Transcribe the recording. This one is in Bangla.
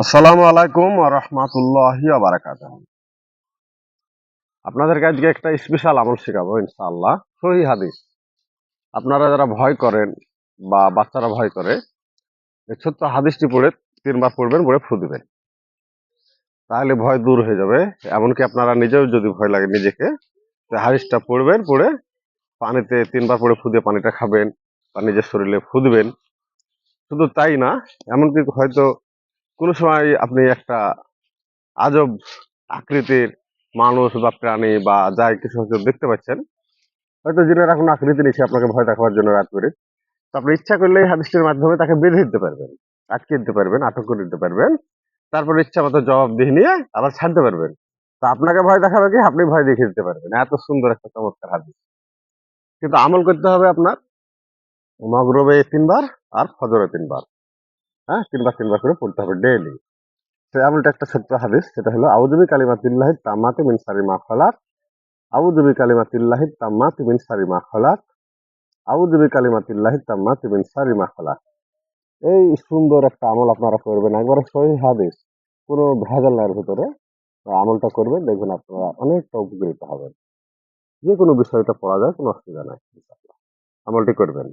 আসসালামু আলাইকুম ওয়া রাহমাতুল্লাহি ওয়া বারাকাতুহু। আপনাদেরকে আজকে একটা স্পেশাল আমল শেখাবো ইনশাআল্লাহ। সহিহ হাদিস। আপনারা যারা ভয় করেন বা বাচ্চারা ভয় করে, এই ছোট্ট হাদিসটি পড়ে ৩ বার পড়বেন, পড়ে ফু দিবেন। তাহলে ভয় দূর হয়ে যাবে। এমনকি আপনারা নিজেও যদি ভয় লাগে নিজেকে, হাদিসটা পড়বেন, পড়ে পানিতে ৩ বার পড়ে ফু দিয়ে পানিটা খাবেন বা নিজের শরীরে ফু দিবেন। শুধু তাই না, এমনকি হয়তো কোনো সময় আপনি একটা আজব আকৃতির মানুষ বা প্রাণী বা যাই কিছু হয়তো দেখতে পাচ্ছেন, হয়তো জিনের কোনো আকৃতি নেই, সে আপনাকে ভয় দেখাবার জন্য রাত করে। তো আপনি ইচ্ছা করলে এই হাদিসটির মাধ্যমে তাকে বেঁধে দিতে পারবেন, আটকে দিতে পারবেন, আটক করে দিতে পারবেন। তারপরে ইচ্ছা মতো জবাবদিহি নিয়ে আবার ছাড়তে পারবেন। তো আপনাকে ভয় দেখাবে কি, আপনি ভয় দেখিয়ে দিতে পারবেন। এত সুন্দর একটা চমৎকার হাদিস। কিন্তু আমল করতে হবে আপনার মগরবে ৩ বার আর ফজরে ৩ বার। হ্যাঁ, ৩ বার ৩ বার করে পড়তে হবে ডেইলি। সে আমলটা একটা ছোট্ট হাদিস, সেটা হলো আউযু বিকালিমাতিল্লাহি তাম্মাতি মিন শাররি মা খালাক। আউযু বিকালিমাতিল্লাহি তাম্মাতি মিন শাররি মা খালাক। আউযু বিকালিমাতিল্লাহি তাম্মাতি মিন শাররি মা খালাক। এই সুন্দর একটা আমল আপনারা করবেন। একবারে সহিহ হাদিস। কোনো ভেজাল নাই এর ভেতরে। আমলটা করবেন, দেখবেন আপনারা অনেকটা উপকৃত হবেন। যেকোনো বিষয় এটা পড়া যায়, কোনো অসুবিধা নাই। ইনশাআল্লাহ। আমলটি করবেন।